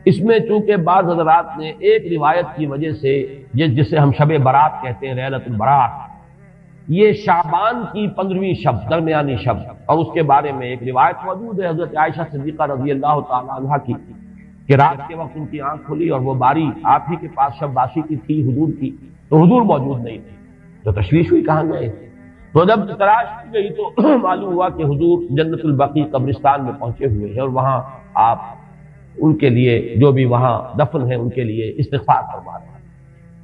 اس میں چونکہ بعض حضرات نے ایک روایت کی وجہ سے یہ جسے ہم شب برات کہتے ہیں لیلۃ البرات، یہ شعبان کی 15ویں شب، درمیانی شب، اور اس کے بارے میں ایک روایت موجود ہے حضرت عائشہ صدیقہ رضی اللہ تعالی عنہا کی کہ رات کے وقت ان کی آنکھ کھلی اور وہ باری آپ ہی کے پاس شب باشی کی تھی حضور کی، تو حضور موجود نہیں تھے، تو تشویش ہوئی کہاں گئے، تو جب تلاش کی گئی تو معلوم ہوا کہ حضور جنت البقیع قبرستان میں پہنچے ہوئے ہیں اور وہاں آپ ان کے لیے جو بھی وہاں دفن ہیں ان کے لیے استغفار فرما رہے ہیں۔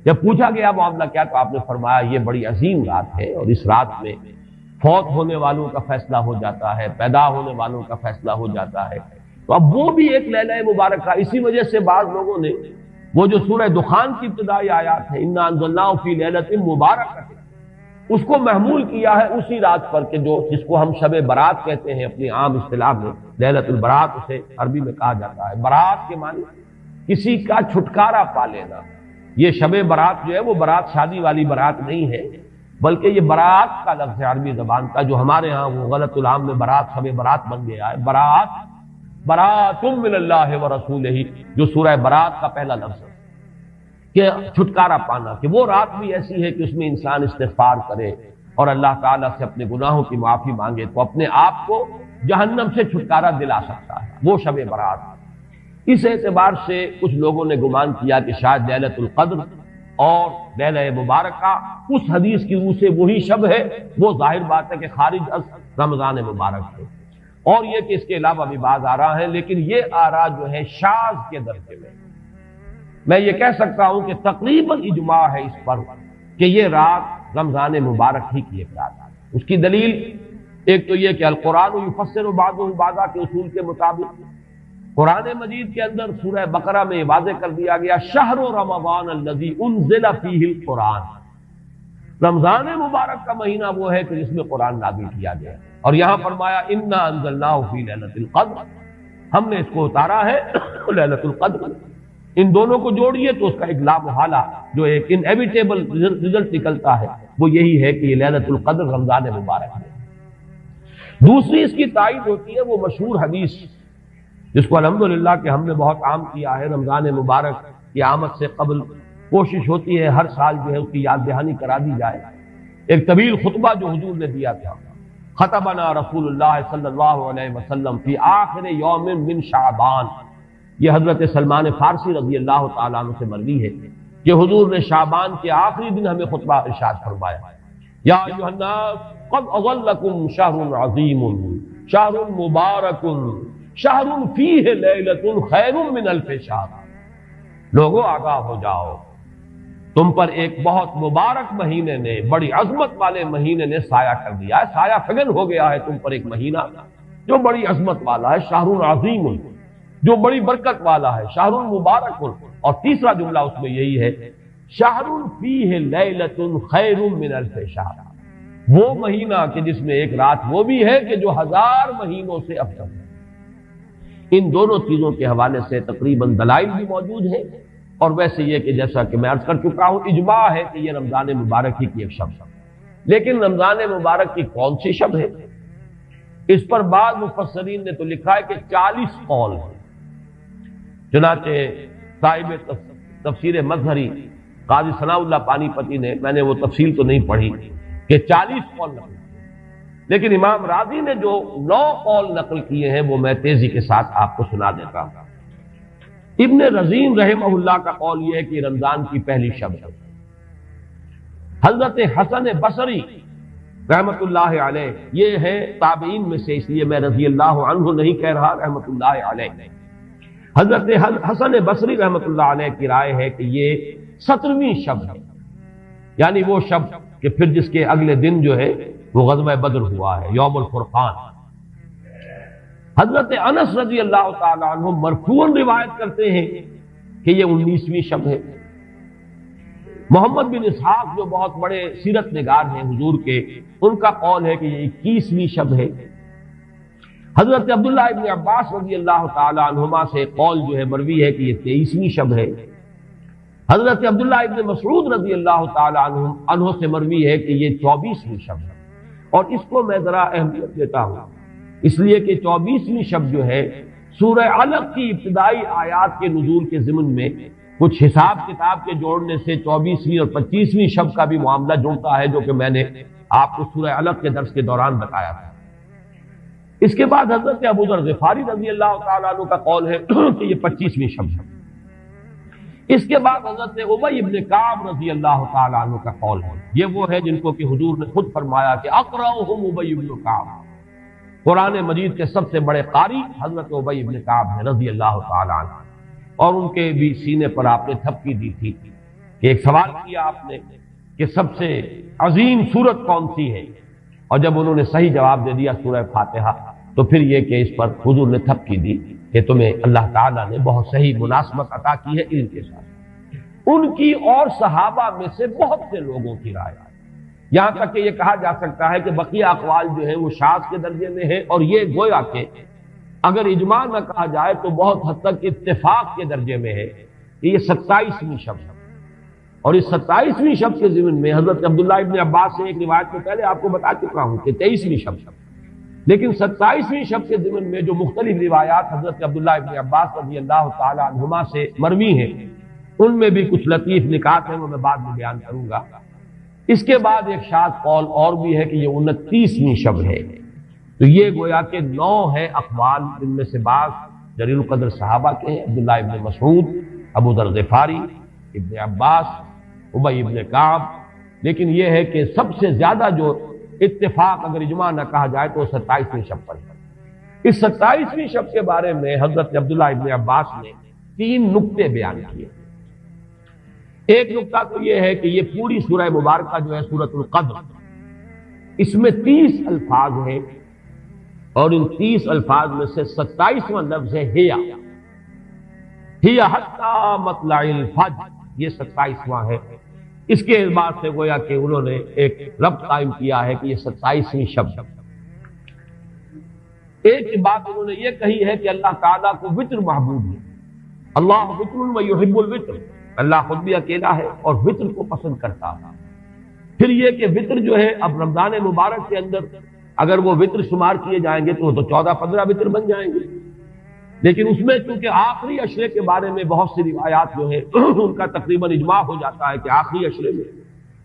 جب پوچھا گیا معاملہ کیا، تو آپ نے فرمایا یہ بڑی عظیم رات ہے اور اس رات میں فوت ہونے والوں کا فیصلہ ہو جاتا ہے، پیدا ہونے والوں کا فیصلہ ہو جاتا ہے، تو اب وہ بھی ایک لیلہ مبارکہ۔ اسی وجہ سے بعض لوگوں نے وہ جو سورہ دخان کی ابتدائی آیات ہیں انا انزلناہ فی لیلۃ مبارکۃ، اس کو محمول کیا ہے اسی رات پر کہ جس کو ہم شب برات کہتے ہیں اپنی عام اصطلاح میں، لیلۃ البرات اسے عربی میں کہا جاتا ہے۔ برات کے معنی کسی کا چھٹکارا پا لینا۔ یہ شب برات جو ہے وہ برات شادی والی برات نہیں ہے، بلکہ یہ برات کا لفظ ہے عربی زبان کا، جو ہمارے ہاں وہ غلط العام میں برات شب برات بن گیا ہے۔ برات، برات من اللہ ورسولہ، جو سورہ برات کا پہلا لفظ ہے کہ چھٹکارا پانا، کہ وہ رات بھی ایسی ہے کہ اس میں انسان استغفار کرے اور اللہ تعالیٰ سے اپنے گناہوں کی معافی مانگے تو اپنے آپ کو جہنم سے چھٹکارا دلا سکتا ہے، وہ شب برات۔ اس اعتبار سے کچھ لوگوں نے گمان کیا کہ شاید لیلۃ القدر اور لیلہ مبارکہ اس حدیث کی روح سے وہی شب ہے، وہ ظاہر بات ہے کہ خارج از رمضان مبارک ہے، اور یہ کہ اس کے علاوہ بھی بعض آراء ہیں، لیکن یہ آراء جو ہے شاذ کے درجے میں یہ کہہ سکتا ہوں کہ تقریباً اجماع ہے اس پر کہ یہ رات رمضان مبارک ہی کی ایک رات ہے۔ اس کی دلیل ایک تو یہ کہ القرآن یفسر بعضہ بعضا کے اصول کے مطابق قرآن مجید کے اندر سورہ بقرہ میں واضح کر دیا گیا شہر رمضان الذی انزل فیہ القرآن، رمضان مبارک کا مہینہ وہ ہے کہ جس میں قرآن نازل کیا گیا، اور یہاں فرمایا انا انزلناہ فی لیلۃ القدر، ہم نے اس کو اتارا ہے لیلۃ القدر۔ ان دونوں کو جوڑیے تو اس کا ایک لا محالہ جو ایک انیویٹیبل رزلٹ نکلتا ہے وہ یہی ہے کہ یہ لیلۃ القدر رمضان مبارک ہے۔ دوسری اس کی تائید ہوتی ہے وہ مشہور حدیث جس کو الحمدللہ کہ ہم نے بہت عام کیا ہے، رمضان مبارک کی آمد سے قبل کوشش ہوتی ہے ہر سال جو ہے اس کی یاد دہانی کرا دی جائے۔ ایک طویل خطبہ جو حضور نے دیا تھا، خطبنا رسول اللہ صلی اللہ علیہ وسلم فی آخر یوم من شعبان، یہ حضرت سلمان فارسی رضی اللہ تعالیٰ عنہ سے مروی ہے کہ حضور نے شعبان کے آخری دن ہمیں خطبہ ارشاد فرمایا، یا ایھا الناس قد اظلکم شہر عظیم شہر مبارک شہر فیہ لیلۃ خیر من الف شہر، لوگوں آگاہ ہو جاؤ، تم پر ایک بہت مبارک مہینے نے، بڑی عظمت والے مہینے نے سایہ کر دیا ہے، سایہ فگن ہو گیا ہے تم پر ایک مہینہ جو بڑی عظمت والا ہے، شہر عظیم جو بڑی برکت والا ہے، شہر مبارک، اور تیسرا جملہ اس میں یہی ہے شہر فیہ لیلۃ خیر من الف شہر، وہ مہینہ کہ جس میں ایک رات وہ بھی ہے کہ جو 1000 مہینوں سے افضل ہے۔ ان دونوں چیزوں کے حوالے سے تقریباً دلائل بھی موجود ہیں، اور ویسے یہ کہ جیسا کہ میں عرض کر چکا ہوں اجماع ہے کہ یہ رمضان مبارک ہی کی ایک شب ہے، لیکن رمضان مبارک کی کون سی شب ہے اس پر بعض مفسرین نے تو لکھا ہے کہ 40 قول ہیں۔ چنانچہ صاحب تفسیر مظہری قاضی ثناء اللہ پانی پتی نے، میں نے وہ تفصیل تو نہیں پڑھی کہ 40 قول نقل، لیکن امام راضی نے جو 9 قول نقل کیے ہیں وہ میں تیزی کے ساتھ آپ کو سنا دیتا ہوں۔ ابن رزین رحمہ اللہ کا قول یہ ہے کہ رمضان کی پہلی شب ہے۔ حضرت حسن بصری رحمۃ اللہ علیہ یہ ہے تابعین میں سے، اس لیے میں رضی اللہ عنہ نہیں کہہ رہا، رحمۃ اللہ علیہ، حضرت حسن بصری رحمۃ اللہ علیہ کی رائے ہے کہ یہ 17ویں شب ہے، یعنی وہ شب کہ پھر جس کے اگلے دن جو ہے وہ غزوہ بدر ہوا ہے، یوم الفرقان۔ حضرت انس رضی اللہ تعالی عنہ مرفوعاً روایت کرتے ہیں کہ یہ 19ویں شب ہے۔ محمد بن اسحاق جو بہت بڑے سیرت نگار ہیں حضور کے، ان کا قول ہے کہ یہ 21ویں شب ہے۔ حضرت عبداللہ ابن عباس رضی اللہ تعالی عنہما سے قول جو ہے مروی ہے کہ یہ 23ویں شب ہے۔ حضرت عبداللہ ابن مسعود رضی اللہ تعالی عنہ سے مروی ہے کہ یہ 24ویں شب ہے، اور اس کو میں ذرا اہمیت دیتا ہوں اس لیے کہ 24ویں شب جو ہے سورہ علق کی ابتدائی آیات کے نزول کے ضمن میں کچھ حساب کتاب کے جوڑنے سے 24ویں اور 25ویں شب کا بھی معاملہ جڑتا ہے، جو کہ میں نے آپ کو سورہ علق کے درس کے دوران بتایا تھا۔ اس کے بعد حضرت ابو ذر غفاری رضی اللہ تعالیٰ عنہ کا قول ہے کہ یہ 25ویں شب ہے۔ اس کے بعد حضرت ابی ابن کعب رضی اللہ تعالیٰ عنہ کا قول ہے، یہ وہ ہے جن کو کہ حضور نے خود فرمایا کہ اقرأہم ابی ابن کعب، قرآن مجید کے سب سے بڑے قاری حضرت ابی ابن کعب ہیں رضی اللہ تعالیٰ عنہ، اور ان کے بھی سینے پر آپ نے تھپکی دی تھی کہ ایک سوال کیا آپ نے کہ سب سے عظیم سورت کون سی ہے، اور جب انہوں نے صحیح جواب دے دیا سورہ فاتحہ، تو پھر یہ کہ اس پر حضور نے تھپکی دی کہ تمہیں اللہ تعالیٰ نے بہت صحیح مناسبت عطا کی ہے علم کے ساتھ۔ ان کی اور صحابہ میں سے بہت سے لوگوں کی رائے، یہاں تک کہ یہ کہا جا سکتا ہے کہ بقیہ اقوال جو ہیں وہ شاذ کے درجے میں ہیں، اور یہ گویا کہ اگر اجماع نہ کہا جائے تو بہت حد تک اتفاق کے درجے میں ہے کہ یہ 27ویں شب ہے۔ اور اس 27ویں شب کے ضمن میں حضرت عبداللہ ابن عباس سے ایک روایت میں پہلے آپ کو بتا چکا ہوں کہ 23ویں شب ہے، لیکن 27ویں شب کے ضمن میں جو مختلف روایات حضرت عبداللہ ابن عباس رضی اللہ تعالی عنہما سے مروی ہیں، ان میں بھی کچھ لطیف نکات ہیں، وہ میں بعد میں بیان کروں گا۔ اس کے بعد ایک شاذ قول اور بھی ہے کہ یہ 29ویں شب ہے۔ تو یہ گویا کہ 9 ہے اقوال، ان میں سے بعض جلیل القدر صحابہ کے ہیں، عبداللہ ابن مسعود، ابو ذر غفاری، ابن عباس، ابی ابن کعب، لیکن یہ ہے کہ سب سے زیادہ جو اتفاق اگر اجماع نہ کہا جائے تو 27ویں شب پر ہے۔ اس 27ویں شب کے بارے میں حضرت عبداللہ ابن عباس نے 3 نکتے بیان کیے۔ ایک نکتہ تو یہ ہے کہ یہ پوری سورہ مبارکہ جو ہے سورۃ القدر، اس میں 30 الفاظ ہیں، اور ان 30 الفاظ میں سے 27واں لفظ ہے ہی حتی مطلع الفجر، یہ 27واں ہے۔ اس کے اعتبار سے گویا کہ انہوں نے ایک ربط قائم کیا ہے کہ یہ 27ویں شب ہے۔ ایک بات انہوں نے یہ کہی ہے کہ اللہ تعالیٰ کو وطر محبوب ہے، اللہ وطر و یحب الوطر، اللہ خود بھی اکیلا ہے اور وطر کو پسند کرتا ہے۔ پھر یہ کہ وطر جو ہے اب رمضان مبارک کے اندر اگر وہ وطر شمار کیے جائیں گے تو 14-15 وطر بن جائیں گے، لیکن اس میں چونکہ آخری عشرے کے بارے میں بہت سی روایات جو ہے ان کا تقریباً اجماع ہو جاتا ہے کہ آخری عشرے میں،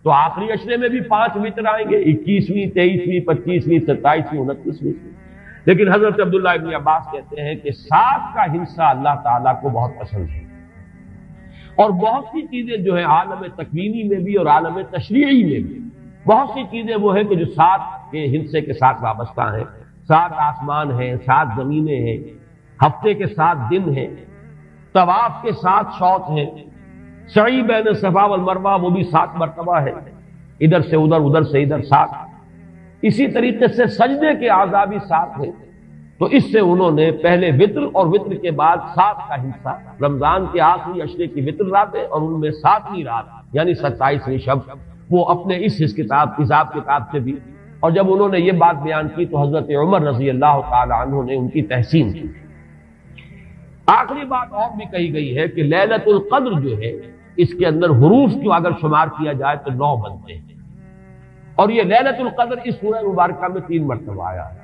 تو آخری عشرے میں بھی 5 وطر آئیں گے، 21ویں، 23ویں، 25ویں، 27ویں، 29ویں۔ لیکن حضرت عبداللہ ابن عباس کہتے ہیں کہ 7 کا حصہ اللہ تعالیٰ کو بہت پسند ہے، اور بہت سی چیزیں جو ہیں عالم تکوینی میں بھی اور عالم تشریعی میں بھی بہت سی چیزیں وہ ہیں کہ جو 7 کے حصے کے ساتھ وابستہ ہیں۔ 7 آسمان ہیں، 7 زمینیں ہیں، ہفتے کے 7 دن ہیں، طواف کے 7 شوط ہیں، سعی بین صفا والمروہ وہ بھی 7 مرتبہ ہے، ادھر سے ادھر، ادھر سے ادھر 7۔ اسی طریقے سے سجدے کے اعضاء بھی 7 ہیں، تو اس سے انہوں نے پہلے وطر اور وطر کے بعد 7 کا حصہ رمضان کے آخری عشرے کی وطر راتیں اور ان میں 7ویں رات یعنی 27ویں شب وہ اپنے اس حساب کتاب سے بھی، اور جب انہوں نے یہ بات بیان کی تو حضرت عمر رضی اللہ تعالی عنہ نے ان کی تحسین کی۔ آخری بات اور بھی کہی گئی ہے کہ لیلۃ القدر جو ہے اس کے اندر حروف کو اگر شمار کیا جائے تو 9 بنتے ہیں، اور یہ لیلۃ القدر اس سورہ مبارکہ میں 3 مرتبہ آیا ہے۔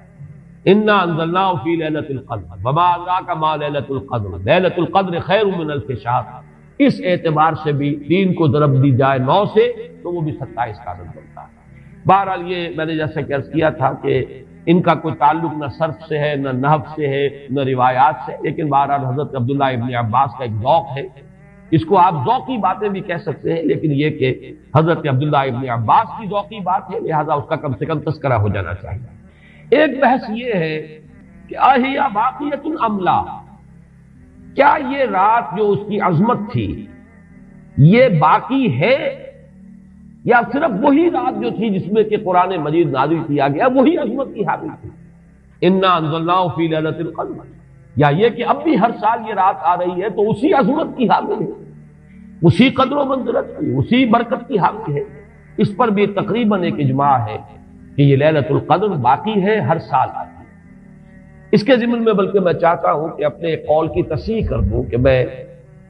انا انزلناہ فی لیلۃ القدر وما ادراک ما لیلۃ القدر لیلۃ القدر خیر من الف شہر، اس اعتبار سے بھی 3 کو ضرب دی جائے 9 سے تو وہ بھی 27 کا عدد بنتا ہے۔ بہرحال یہ میں نے جیسا کہ عرض کیا تھا کہ ان کا کوئی تعلق نہ صرف سے ہے، نہ نحو سے ہے، نہ روایات سے، لیکن بہرحال حضرت عبداللہ ابن عباس کا ایک ذوق ہے، اس کو آپ ذوقی باتیں بھی کہہ سکتے ہیں، لیکن یہ کہ حضرت عبداللہ ابن عباس کی ذوقی بات ہے، لہذا اس کا کم سے کم تذکرہ ہو جانا چاہیے۔ ایک بحث یہ ہے کہ اہی باقیۃ ام لا، کیا یہ رات جو اس کی عظمت تھی یہ باقی ہے یا صرف وہی رات جو تھی جس میں کہ قرآن مجید نازل کیا گیا وہی عظمت کی حامل تھی؟ انا انزلناہ فی لیلۃ القدر، یا یہ کہ اب بھی ہر سال یہ رات آ رہی ہے تو اسی عظمت کی حامل ہے، اسی قدر و منزلت کی، اسی برکت کی حامل ہے؟ اس پر بھی تقریباً ایک اجماع ہے کہ یہ لیلۃ القدر باقی ہے، ہر سال آتی ہے۔ اس کے ضمن میں بلکہ میں چاہتا ہوں کہ اپنے قول کی تصحیح کر دوں کہ میں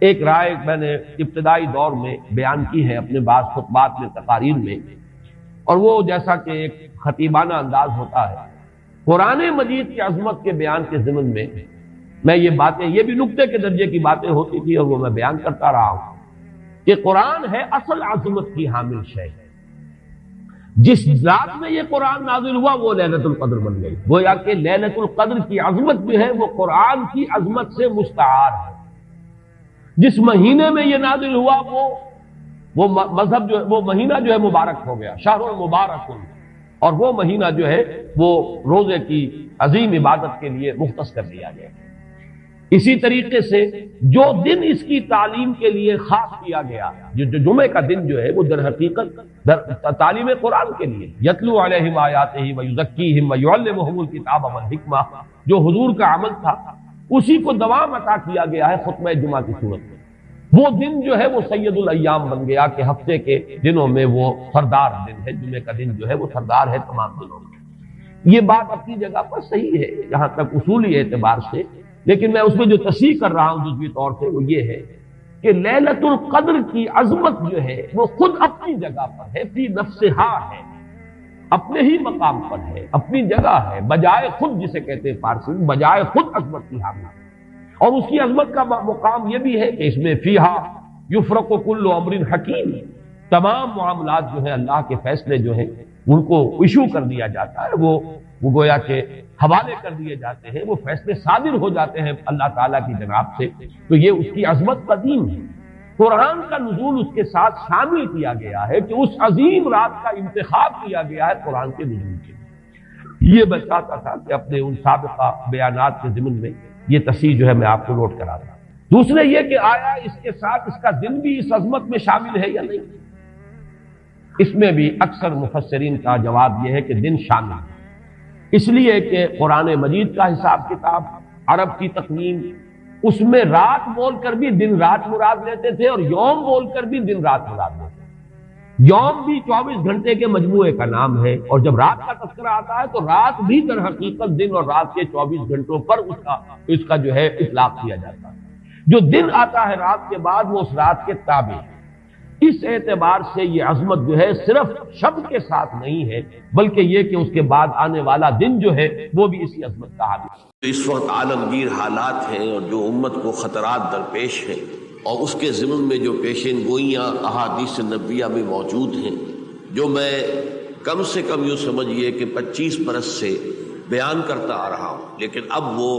ایک رائے میں نے ابتدائی دور میں بیان کی ہے اپنے بعض خطبات میں، تقاریر میں، اور وہ جیسا کہ ایک خطیبانہ انداز ہوتا ہے، قرآن مجید کی عظمت کے بیان کے ضمن میں میں یہ باتیں، یہ بھی نکتے کے درجے کی باتیں ہوتی تھی اور وہ میں بیان کرتا رہا ہوں کہ قرآن ہے اصل عظمت کی حامل شے۔ جس رات میں یہ قرآن نازل ہوا وہ لیلۃ القدر بن گئی، گویا کہ لیلۃ القدر کی عظمت جو ہے وہ قرآن کی عظمت سے مستعار ہے۔ جس مہینے میں یہ نازل ہوا وہ مذہب جو ہے، وہ مہینہ جو ہے مبارک ہو گیا، شہر مبارک، اور وہ مہینہ جو ہے وہ روزے کی عظیم عبادت کے لیے مختص کر دیا گیا۔ اسی طریقے سے جو دن اس کی تعلیم کے لیے خاص کیا گیا، جو جمعے کا دن جو ہے وہ در حقیقت تعلیم قرآن کے لیے، یتلو علیہم آیاتہ ویزکیہم ویعلمہم الکتاب والحکمہ، جو حضور کا عمل تھا اسی کو دوام عطا کیا گیا ہے خطبہ جمعہ کی صورت میں۔ وہ دن جو ہے وہ سید الایام بن گیا کہ ہفتے کے دنوں میں وہ سردار دن ہے، جمعے کا دن جو ہے وہ سردار ہے تمام دنوں میں۔ یہ بات اپنی جگہ پر صحیح ہے جہاں تک اصولی اعتبار سے، لیکن میں اس میں جو تصحیح کر رہا ہوں جزوی طور سے وہ یہ ہے کہ لیلۃ القدر کی عظمت جو ہے وہ خود اپنی جگہ پر ہے، فی نفسہا ہے، اپنے ہی مقام پر ہے، اپنی جگہ ہے، بجائے خود، جسے کہتے ہیں فارسی میں، بجائے خود عظمت کی حامل۔ اور اس کی عظمت کا مقام یہ بھی ہے کہ اس میں فیہا یفرق کل امر حکیم، تمام معاملات جو ہیں اللہ کے فیصلے جو ہیں ان کو ایشو کر دیا جاتا ہے، وہ گویا کہ حوالے کر دیے جاتے ہیں، وہ فیصلے صادر ہو جاتے ہیں اللہ تعالیٰ کی جناب سے۔ تو یہ اس کی عظمت قدیم ہے۔ قرآن کا نزول اس کے ساتھ شامل کیا گیا ہے کہ اس عظیم رات کا انتخاب کیا گیا ہے قرآن کے نزول کے لیے۔ یہ میں چاہتا تھا کہ اپنے ان سابقہ بیانات کے ضمن میں یہ تصحیح جو ہے میں آپ کو نوٹ کرا رہا ہوں۔ دوسرے یہ کہ آیا اس کے ساتھ اس کا دن بھی اس عظمت میں شامل ہے یا نہیں؟ اس میں بھی اکثر مفسرین کا جواب یہ ہے کہ دن شامل ہے، اس لیے کہ قرآن مجید کا حساب کتاب، عرب کی تقویم، اس میں رات بول کر بھی دن رات مراد لیتے تھے اور یوم بول کر بھی دن رات مراد لیتے تھے۔ یوم بھی 24 گھنٹے کے مجموعے کا نام ہے، اور جب رات کا تذکرہ آتا ہے تو رات بھی در حقیقت دن اور رات کے 24 گھنٹوں پر اس کا جو ہے اطلاق کیا جاتا ہے۔ جو دن آتا ہے رات کے بعد وہ اس رات کے تابع ہے۔ اس اعتبار سے یہ عظمت جو ہے صرف شب کے ساتھ نہیں ہے، بلکہ یہ کہ اس کے بعد آنے والا دن جو ہے وہ بھی اسی عظمت کا حامل ہے۔ اس وقت عالمگیر حالات ہیں اور جو امت کو خطرات درپیش ہیں، اور اس کے ضمن میں جو پیشین گوئیاں احادیث نبویہ میں موجود ہیں، جو میں کم سے کم یوں سمجھیے کہ 25 برس سے بیان کرتا آ رہا ہوں، لیکن اب وہ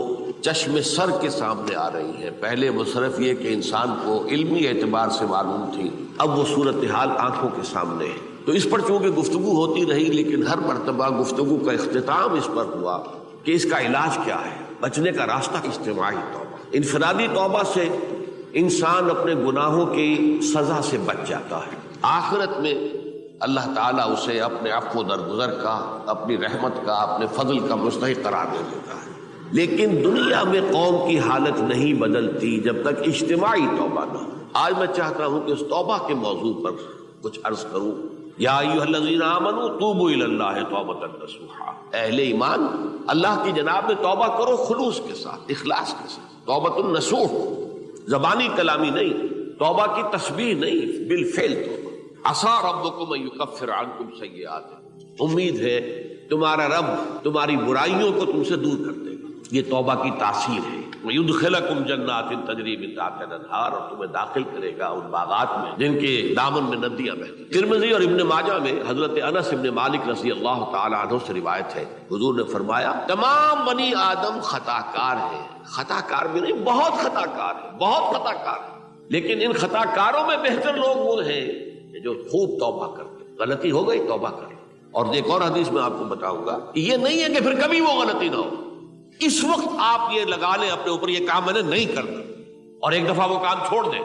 چشم سر کے سامنے آ رہی ہیں۔ پہلے وہ صرف یہ کہ انسان کو علمی اعتبار سے معلوم تھی، اب وہ صورتحال آنکھوں کے سامنے ہے۔ تو اس پر چونکہ گفتگو ہوتی رہی، لیکن ہر مرتبہ گفتگو کا اختتام اس پر ہوا کہ اس کا علاج کیا ہے، بچنے کا راستہ۔ اجتماعی توبہ، انفرادی توبہ سے انسان اپنے گناہوں کی سزا سے بچ جاتا ہے، آخرت میں اللہ تعالیٰ اسے اپنے عفو درگزر کا، اپنی رحمت کا، اپنے فضل کا مستحق قرار دے دیتا ہے۔ لیکن دنیا میں قوم کی حالت نہیں بدلتی جب تک اجتماعی توبہ نہ ہو۔ آج میں چاہتا ہوں کہ اس توبہ کے موضوع پر کچھ عرض کروں۔ یا ایھا الذین آمنوا توبوا الی اللہ توبۃ نصوحا، اہل ایمان اللہ کی جناب میں توبہ کرو خلوص کے ساتھ، اخلاص کے ساتھ۔ توبۃ النصوح، زبانی کلامی نہیں، توبہ کی تسبیح نہیں، بالفعل توبہ۔ عسیٰ ربکم ان یکفر عنکم سیئاتکم، امید ہے تمہارا رب تمہاری برائیوں کو تم سے دور کر دے گا، یہ توبہ کی تاثیر ہے۔ وَيُدْخِلَكُمْ جَنَّاتٍ تَجْرِي مِن تَحْتِهَا الْأَنْهَارُ، اور تمہیں داخل کرے گا ان باغات میں جن کے دامن میں ندیاں بہتی۔ ترمذی اور ابن ماجہ میں حضرت انس ابن مالک رضی اللہ تعالی عنہ سے روایت ہے، حضور نے فرمایا تمام بنی آدم خطا کار ہیں، خطا کار بھی نہیں، بہت خطا کار ہیں، بہت خطا کار ہیں، لیکن ان خطا کاروں میں بہتر لوگ وہ ہیں جو خوب توبہ کرتے۔ غلطی ہو گئی توبہ کر۔ اور ایک اور حدیث میں آپ کو بتاؤں گا، یہ نہیں ہے کہ پھر کبھی وہ غلطی نہ ہو، اس وقت آپ یہ لگا لیں اپنے اوپر یہ کام میں نے نہیں کرنا، اور ایک دفعہ وہ کام چھوڑ دیں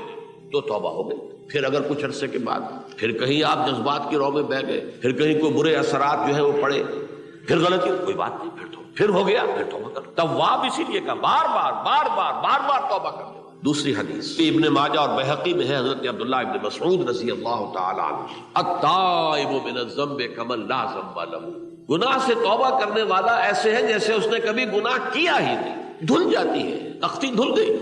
تو توبہ ہو گئی۔ پھر اگر کچھ عرصے کے بعد پھر کہیں آپ جذبات کی رو میں بہہ گئے، پھر کہیں کوئی برے اثرات جو ہے وہ پڑے، پھر غلطی، کوئی بات نہیں، پھر ہو گیا، پھر توبہ کر۔ تواب اسی لیے کہا بار بار توبہ کرتے۔ دوسری حدیث ابن ماجہ اور بہقی میں ہے، حضرت عبداللہ ابن مسعود رضی اللہ تعالی عنہ، التائب من الذنب کمن لا ذنب لہ، گناہ سے توبہ کرنے والا ایسے ہے جیسے اس نے کبھی گناہ کیا ہی نہیں۔ دھل جاتی ہے تختی، دھل گئی،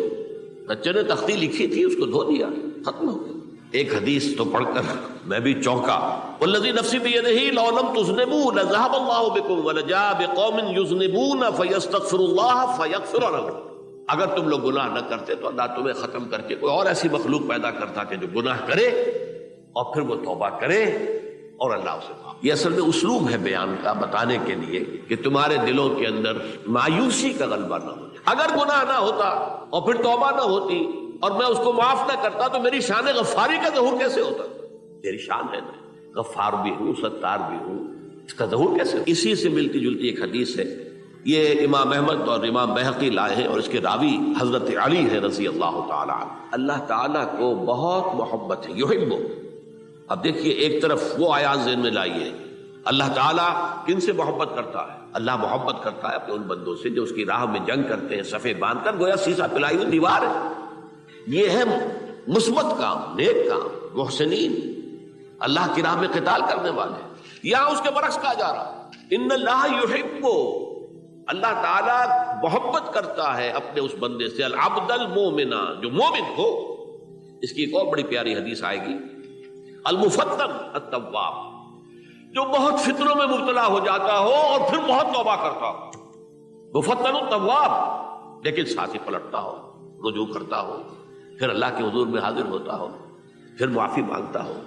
بچے نے تختی لکھی تھی اس کو دھو دیا، ختم ہو گئی۔ ایک حدیث تو پڑھ کر میں بھی چونکا، والذی نفسی بیدہ لو لم تذنبوا لذهب اللہ بکم ولجاء بقوم یذنبون فیستغفر اللہ فیغفر لهم۔ اگر تم لوگ گناہ نہ کرتے تو اللہ تمہیں ختم کر کے کوئی اور ایسی مخلوق پیدا کرتا کہ جو گناہ کرے اور پھر وہ توبہ کرے اور اللہ اسے معاف۔ یہ اصل میں اسلوب ہے بیان کا، بتانے کے لیے کہ تمہارے دلوں کے اندر مایوسی کا غلبہ نہ ہو جائے۔ اگر گناہ نہ ہوتا اور پھر توبہ نہ ہوتی اور میں اس کو معاف نہ کرتا تو میری شان غفاری کا ظہور کیسے ہوتا؟ میری شان ہے نا، غفار بھی ہوں، ستار بھی ہوں، اس کا ظہور کیسے؟ اسی سے ملتی جلتی ایک حدیث ہے، یہ امام احمد اور امام بہقی لائے ہیں اور اس کے راوی حضرت علی ہے رضی اللہ تعالی عنہ۔ اللہ تعالیٰ کو بہت محبت ہے، یحبو۔ اب دیکھیے ایک طرف وہ آیات ذہن میں لائیے، اللہ تعالیٰ کن سے محبت کرتا ہے؟ اللہ محبت کرتا ہے اپنے ان بندوں سے جو اس کی راہ میں جنگ کرتے ہیں صفے باندھ کر، گویا سیسا پلائی ہوئی دیوار ہے۔ یہ ہے مثبت کام، نیک کام، محسنین، اللہ کی راہ میں قتال کرنے والے۔ یہاں اس کے برعکس کہا جا رہا ان اللہ یحب، اللہ تعالیٰ محبت کرتا ہے اپنے اس بندے سے، العبد المومن، جو مومن ہو۔ اس کی ایک اور بڑی پیاری حدیث آئے گی، المفتن التواب، جو بہت فتنوں میں مبتلا ہو جاتا ہو اور پھر بہت توبہ کرتا ہو، مفتن التواب، لیکن ساتھ ہی پلٹتا ہو، رجوع کرتا ہو، پھر اللہ کے حضور میں حاضر ہوتا ہو، پھر معافی مانگتا ہو۔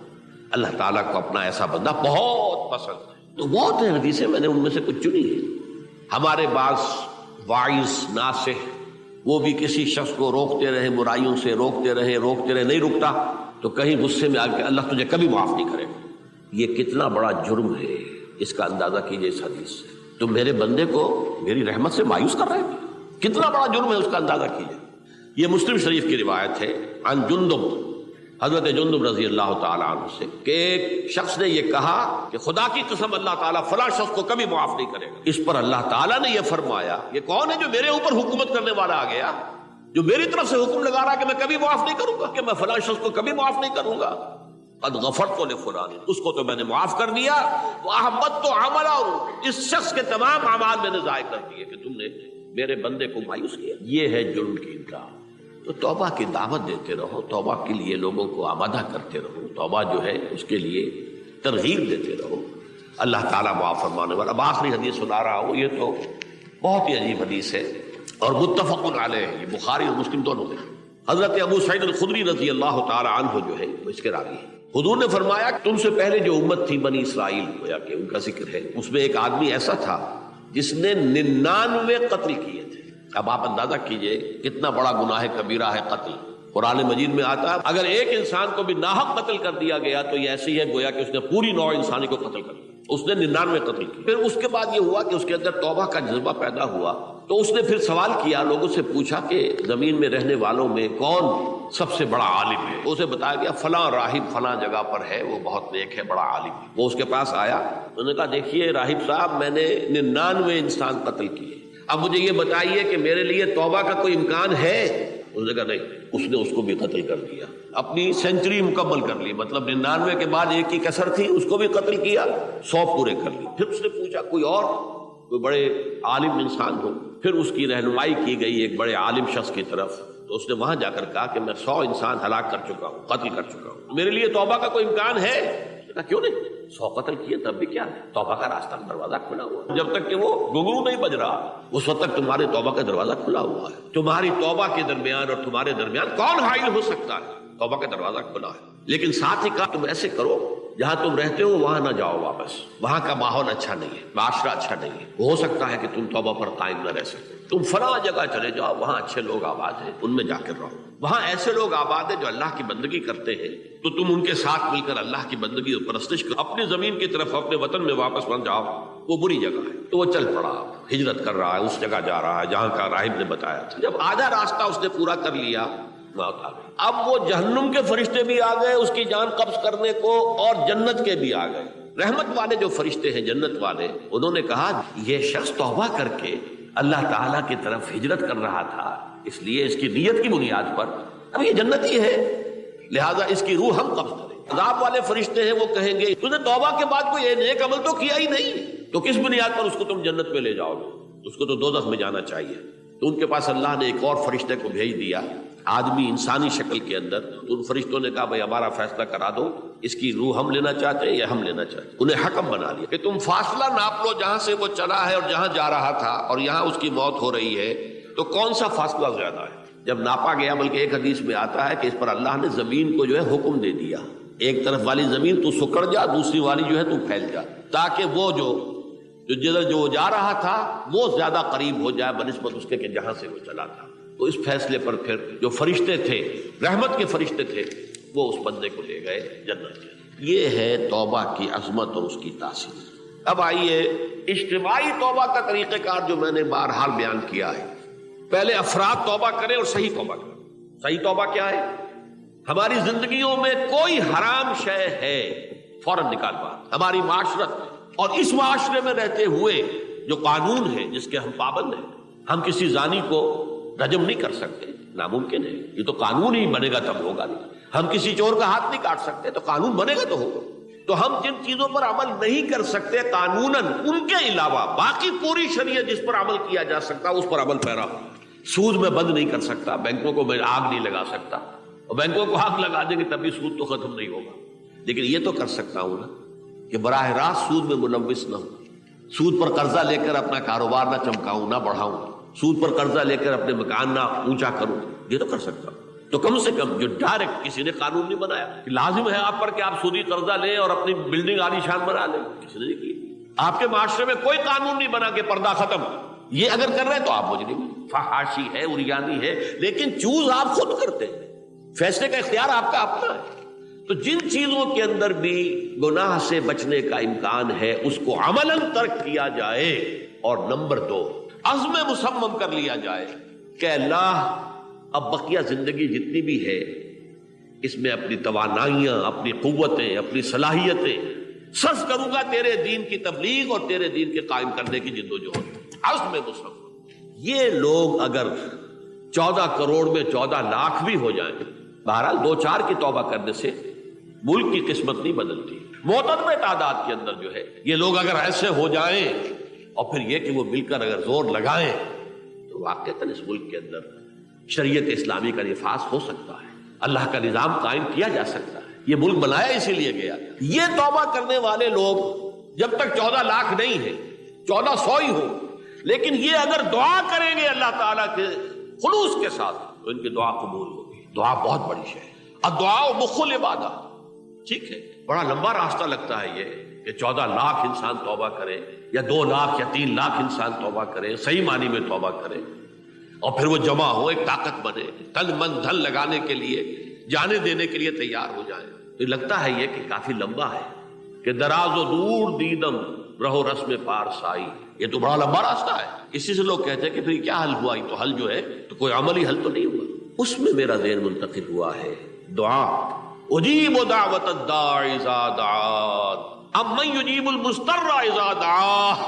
اللہ تعالیٰ کو اپنا ایسا بندہ بہت پسند ہے۔ تو بہت ہیں حدیثیں، میں نے ان میں سے کچھ چنی ہے۔ ہمارے بعض واعظ ناصح وہ بھی کسی شخص کو روکتے رہے، برائیوں سے روکتے رہے، نہیں رکتا تو کہیں غصے میں آ کے اللہ تجھے کبھی معاف نہیں کرے گا۔ یہ کتنا بڑا جرم ہے، اس کا اندازہ کیجئے اس حدیث سے۔ تم میرے بندے کو میری رحمت سے مایوس کر رہے ہیں، کتنا بڑا جرم ہے، اس کا اندازہ کیجئے۔ یہ مسلم شریف کی روایت ہے عن جندب، حضرت جندب رضی اللہ تعالی عنہ سے، کہ ایک شخص نے یہ کہا کہ خدا کی قسم اللہ تعالیٰ فلاں شخص کو کبھی معاف نہیں کرے گا۔ اس پر اللہ تعالیٰ نے یہ فرمایا، یہ کون ہے جو میرے اوپر حکومت کرنے والا آ گیا، جو میری طرف سے حکم لگا رہا کہ میں کبھی معاف نہیں کروں گا، کہ میں فلاں شخص کو کبھی معاف نہیں کروں گا۔ قد غفرت لفلان، اس کو تو میں نے معاف کر دیا، واحبطت عملہ، اس شخص کے تمام اعمال میں نے ضائع کر دیے کہ تم نے میرے بندے کو مایوس کیا۔ یہ ہے جرم کی انتہا۔ تو توبہ کی دعوت دیتے رہو، توبہ کے لیے لوگوں کو آمادہ کرتے رہو، توبہ جو ہے اس کے لیے ترغیب دیتے رہو، اللہ تعالیٰ معاف فرمانے والا۔ اب آخری حدیث سنا رہا ہوں، یہ تو بہت ہی عجیب حدیث ہے اور متفق علیہ، یہ بخاری اور مسلم دونوں میں۔ حضرت ابو سعید الخدری رضی اللہ تعالی عنہ جو ہے وہ اس کے راوی ہیں۔ حضور نے فرمایا کہ تم سے پہلے جو امت تھی بنی اسرائیل، گویا کہ ان کا ذکر ہے، اس میں ایک آدمی ایسا تھا جس نے 99 قتل کیے تھے۔ اب آپ اندازہ کیجئے کتنا بڑا گناہ کبیرہ ہے قتل۔ قرآن مجید میں آتا ہے اگر ایک انسان کو بھی ناحق قتل کر دیا گیا تو یہ ایسی ہے گویا کہ اس نے پوری نوع انسانی کو قتل کر دیا۔ اس نے 99 قتل کیے۔ پھر اس کے بعد یہ ہوا کہ اس کے اندر توبہ کا جذبہ پیدا ہوا، تو اس نے پھر سوال کیا، لوگوں سے پوچھا کہ زمین میں رہنے والوں میں کون سب سے بڑا عالم ہے؟ اسے بتایا گیا فلاں راہب فلاں جگہ پر ہے، وہ بہت نیک ہے، بڑا عالم ہے۔ وہ اس کے پاس آیا، انہوں نے کہا دیکھیے راہب صاحب، میں نے 99 انسان قتل کیے، اب مجھے یہ بتائیے کہ میرے لیے توبہ کا کوئی امکان ہے؟ اس نے کہا نہیں۔ اس نے اس کو بھی قتل کر دیا، اپنی سینچری مکمل کر لی، مطلب 99 کے بعد ایک کی کسر تھی، اس کو بھی قتل کیا، 100 پورے کر لی۔ پھر اس نے پوچھا کوئی اور، کوئی بڑے عالم انسان ہو؟ پھر اس کی رہنمائی کی گئی ایک بڑے عالم شخص کی طرف، تو اس نے وہاں جا کر کہا کہ میں 100 انسان ہلاک کر چکا ہوں، قتل کر چکا ہوں، میرے لیے توبہ کا کوئی امکان ہے؟ کہا کیوں نہیں، 100 قتل کیے تب بھی کیا ہے، توبہ کا راستہ دروازہ کھلا ہوا، جب تک کہ وہ گھنگرو نہیں بج رہا اس وقت تک تمہارے توبہ کا دروازہ کھلا ہوا ہے۔ تمہاری توبہ کے درمیان اور تمہارے درمیان کون حائل ہو سکتا ہے؟ توبہ کا دروازہ کھلا ہے۔ لیکن ساتھ ہی کہا تم ایسے کرو، جہاں تم رہتے ہو وہاں نہ جاؤ واپس، وہاں کا ماحول اچھا نہیں ہے، معاشرہ اچھا نہیں ہے، ہو سکتا ہے کہ تم توبہ پر قائم نہ رہ سکتے، تم فلاں جگہ چلے جاؤ، وہاں اچھے لوگ آباد ہیں، ان میں جا کر رہو، وہاں ایسے لوگ آباد ہیں جو اللہ کی بندگی کرتے ہیں، تو تم ان کے ساتھ مل کر اللہ کی بندگی اور پرستش کرو، اپنی زمین کی طرف اپنے وطن میں واپس بن جاؤ، وہ بری جگہ ہے۔ تو وہ چل پڑا، ہجرت کر رہا ہے، اس جگہ جا رہا ہے جہاں کا راہب نے بتایا تھا۔ جب آدھا راستہ اس نے پورا کر لیا، موت آ گئی۔ اب وہ جہنم کے فرشتے بھی آ گئے اس کی جان قبض کرنے کو، اور جنت کے بھی آ گئے۔ رحمت والے جو فرشتے ہیں جنت والے، انہوں نے کہا یہ شخص توبہ کر کے اللہ تعالیٰ کی طرف ہجرت کر رہا تھا، اس لیے اس کی نیت کی بنیاد پر اب یہ جنتی ہے، لہذا اس کی روح ہم قبض کریں۔ عذاب والے فرشتے ہیں، وہ کہیں گے تو نے توبہ کے بعد کوئی نیک عمل تو کیا ہی نہیں، تو کس بنیاد پر اس کو تم جنت میں لے جاؤ گے؟ اس کو تو دوزخ میں جانا چاہیے۔ تو ان کے پاس اللہ نے ایک اور فرشتے کو بھیج دیا، آدمی انسانی شکل کے اندر۔ ان فرشتوں نے کہا بھائی ہمارا فیصلہ کرا دو، اس کی روح ہم لینا چاہتے ہیں یا ہم لینا چاہتے ہیں۔ انہیں حکم بنا لیا کہ تم فاصلہ ناپ لو جہاں سے وہ چلا ہے اور جہاں جا رہا تھا، اور یہاں اس کی موت ہو رہی ہے، تو کون سا فاصلہ زیادہ ہے؟ جب ناپا گیا، بلکہ ایک حدیث میں آتا ہے کہ اس پر اللہ نے زمین کو جو ہے حکم دے دیا، ایک طرف والی زمین تو سکڑ جا، دوسری والی جو ہے تو پھیل جا، تاکہ وہ جو جدھر جو جا رہا تھا وہ زیادہ قریب ہو جائے بنسبت اس کے کہ جہاں سے وہ چلا تھا۔ تو اس فیصلے پر پھر جو فرشتے تھے، رحمت کے فرشتے تھے، وہ اس بندے کو لے گئے جنت کے۔ یہ ہے توبہ کی عظمت اور اس کی تاثیر۔ اب آئیے اجتماعی توبہ کا طریقہ کار جو میں نے بہرحال بیان کیا ہے۔ پہلے افراد توبہ کریں اور صحیح توبہ کریں۔ صحیح توبہ کیا ہے؟ ہماری زندگیوں میں کوئی حرام شے ہے فوراً نکال بات، ہماری معاشرت میں اور اس معاشرے میں رہتے ہوئے جو قانون ہے جس کے ہم پابند ہیں، ہم کسی زانی کو رجم نہیں کر سکتے، ناممکن ہے، یہ تو قانون ہی بنے گا تب ہوگا نہیں۔ ہم کسی چور کا ہاتھ نہیں کاٹ سکتے، تو قانون بنے گا تو ہوگا۔ تو ہم جن چیزوں پر عمل نہیں کر سکتے قانوناً، ان کے علاوہ باقی پوری شریعت جس پر عمل کیا جا سکتا اس پر عمل پیرا ہو۔ سود میں بند نہیں کر سکتا، بینکوں کو میں آگ نہیں لگا سکتا، اور بینکوں کو آگ لگا دیں گے تب بھی سود تو ختم نہیں ہوگا، لیکن یہ تو کر سکتا ہوں نا کہ براہ راست سود میں ملوث نہ ہوں، سود پر قرضہ لے کر اپنا کاروبار نہ چمکاؤں، نہ بڑھاؤں، سود پر قرضہ لے کر اپنے مکان نہ اونچا کروں، یہ تو کر سکتا ہوں۔ تو کم سے کم جو ڈائریکٹ کسی نے قانون نہیں بنایا کہ لازم ہے آپ پر کہ آپ سودی قرضہ لیں اور اپنی بلڈنگ عالی شان بنا لیں، کسی نے نہیں کی۔ آپ کے معاشرے میں کوئی قانون نہیں بنا کہ پردہ ختم، یہ اگر کر رہے ہیں تو آپ مجرم ہیں، فحاشی ہے، عریانی ہے، لیکن چوز آپ خود کرتے ہیں، فیصلے کا اختیار آپ کا اپنا ہے۔ تو جن چیزوں کے اندر بھی گناہ سے بچنے کا امکان ہے اس کو عملاً ترک کیا جائے، اور نمبر 2 عزم مصمم کر لیا جائے کہ اللہ اب بقیہ زندگی جتنی بھی ہے اس میں اپنی توانائیاں، اپنی قوتیں، اپنی صلاحیتیں صرف کروں گا تیرے دین کی تبلیغ اور تیرے دین کے قائم کرنے کی جدوجہد۔ عزم مصمم۔ یہ لوگ اگر 14 کروڑ میں 14 لاکھ بھی ہو جائیں، بہرحال 2-4 کی توبہ کرنے سے ملک کی قسمت نہیں بدلتی، معتدل تعداد کے اندر جو ہے یہ لوگ اگر ایسے ہو جائیں، اور پھر یہ کہ وہ مل کر اگر زور لگائیں، تو واقعتاً اس ملک کے اندر شریعت اسلامی کا نفاذ ہو سکتا ہے، اللہ کا نظام قائم کیا جا سکتا ہے۔ یہ ملک بنایا اسی لیے گیا۔ یہ توبہ کرنے والے لوگ جب تک 14 لاکھ نہیں ہیں، 1400 ہی ہو، لیکن یہ اگر دعا کریں گے اللہ تعالیٰ کے خلوص کے ساتھ تو ان کی دعا قبول ہوگی۔ دعا بہت بڑی شے ہے، الدعاء مخ العبادہ۔ ٹھیک ہے، بڑا لمبا راستہ لگتا ہے یہ کہ 14 لاکھ انسان توبہ کرے، یا 2 لاکھ یا 3 لاکھ انسان توبہ کرے، صحیح معنی میں توبہ کرے، اور پھر وہ جمع ہو، ایک طاقت بنے، تن من دھن لگانے کے لیے، جانے دینے کے لیے تیار ہو جائے۔ تو لگتا ہے یہ کہ کافی لمبا ہے کہ دراز و دور دیدم رہو رسم پارسائی، یہ تو بڑا لمبا راستہ ہے۔ اسی سے لوگ کہتے ہیں کہ پھر کیا حل ہوا؟ یہ تو حل جو ہے تو کوئی عملی حل تو نہیں ہوا۔ اس میں میرا ذہن منتقل ہوا ہے دعا، اجیب دعوت الداعی اذا دعان امن یجیب المضطر اذا دعاہ۔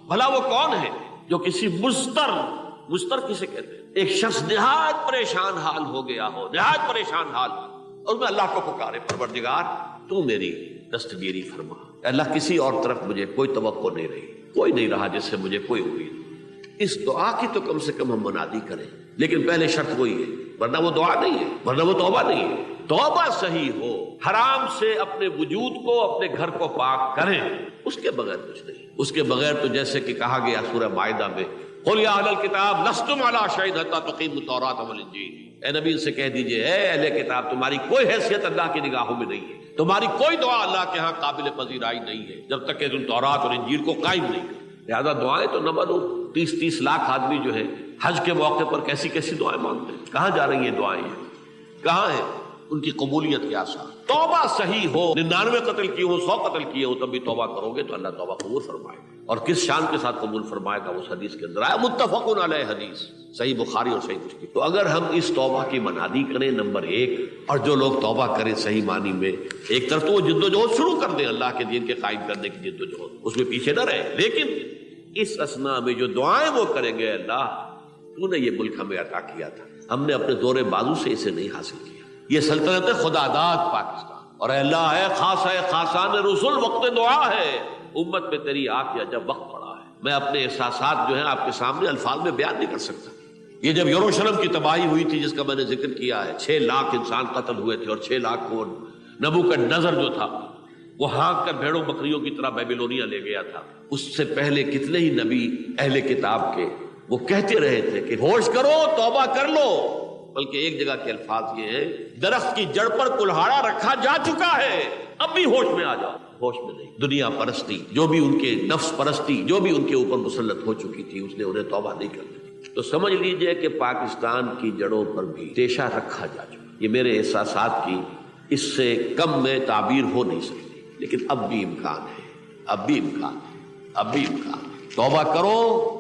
بھلا وہ کون ہے جو کسی مضطر کسے کہتے ہیں؟ ایک شخص نہایت پریشان حال ہو گیا ہو، نہایت پریشان حال، اور میں اللہ کو پکارے، پروردگار تو میری دستگیری فرما۔ اللہ کسی اور طرف مجھے کوئی توقع نہیں رہی، کوئی نہیں رہا جس سے مجھے کوئی امید۔ اس دعا کی تو کم سے کم ہم منادی کریں، لیکن پہلے شرط وہی ہے، ورنہ وہ دعا نہیں ہے، ورنہ وہ توبہ نہیں ہے۔ توبہ صحیح ہو، حرام سے اپنے وجود کو، اپنے گھر کو پاک کریں، اس کے بغیر کچھ نہیں۔ اس کے بغیر تو جیسے کہ کہا گیا سورہ مائدہ میں، قل یا اہل الکتاب لستم علی شیء حتی تقیموا التوراۃ والانجیل، اے نبی ان سے کہہ دیجئے، اے اہل کتاب تمہاری کوئی حیثیت اللہ کی نگاہوں میں نہیں ہے، تمہاری کوئی دعا اللہ کے ہاں قابل پذیرائی نہیں ہے جب تک کہ تم تورات اور انجیل کو قائم نہیں کرو۔ لہذا دعائیں تو نہ بنو۔ 30 لاکھ آدمی جو ہے حج کے موقع پر کیسی کیسی دعائیں مانگتے ہیں، کہاں جا رہی ہیں دعائیں؟ کہاں ہیں ان کی قبولیت کے آثار؟ توبہ صحیح ہو، 99 قتل کیے ہو، 100 قتل کیے ہو، تب بھی توبہ کرو گے تو اللہ توبہ قبول فرمائے گا، اور کس شان کے ساتھ قبول فرمائے گا اس حدیث کے اندر آیا، متفق علیہ حدیث، صحیح بخاری اور صحیح مسلم۔ تو اگر ہم اس توبہ کی منادی کریں نمبر 1، اور جو لوگ توبہ کریں صحیح معنی میں، ایک طرف تو وہ جدوجہد شروع کر دیں اللہ کے دین کے قائم کرنے کی جدوجہد، اس میں پیچھے نہ رہے، لیکن اس اثناء میں جو دعائیں وہ کریں گے، اللہ تو نے یہ ملک ہمیں عطا کیا تھا، ہم نے اپنے زور بازو سے اسے نہیں حاصل کیا، یہ سلطنت خدا داد پاکستان، اور اے اللہ ہے خاص ہے خاصان رسول، وقت دعا ہے، امت پہ تیری آ کے جب وقت پڑا ہے۔ میں اپنے احساسات جو ہیں آپ کے سامنے الفاظ میں بیان نہیں کر سکتا۔ یہ جب یروشلم کی تباہی ہوئی تھی جس کا میں نے ذکر کیا ہے، 6 لاکھ انسان قتل ہوئے تھے، اور 6 لاکھ کو نبوکدنضر جو تھا وہ ہانک کر بھیڑوں بکریوں کی طرح بیبیلونیا لے گیا تھا، اس سے پہلے کتنے ہی نبی اہل کتاب کے وہ کہتے رہے تھے کہ ہوش کرو، توبہ کر لو، بلکہ ایک جگہ کے الفاظ یہ ہیں، درخت کی جڑ پر کلہاڑا رکھا جا چکا ہے، اب بھی ہوش میں آ جاؤ۔ ہوش میں نہیں، دنیا پرستی جو بھی ان کے نفس پرستی جو بھی ان کے اوپر مسلط ہو چکی تھی، اس نے انہیں توبہ نہیں کر دی۔ تو سمجھ لیجئے کہ پاکستان کی جڑوں پر بھی تیشہ رکھا جا چکا۔ یہ میرے احساسات کی اس سے کم میں تعبیر ہو نہیں سکتی، لیکن اب بھی امکان ہے، اب بھی امکان ہے، اب بھی امکان ہے۔ توبہ کرو،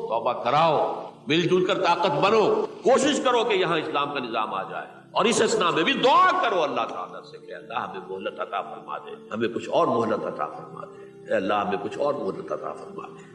توبہ کراؤ، مل جل کر طاقت بنو، کوشش کرو کہ یہاں اسلام کا نظام آ جائے، اور اس اسنا میں بھی دعا کرو اللہ تعالیٰ سے کہ اللہ ہمیں مہلت عطا فرما دے، ہمیں کچھ اور مہلت عطا فرما دے، اے اللہ ہمیں کچھ اور مہلت عطا فرما دے۔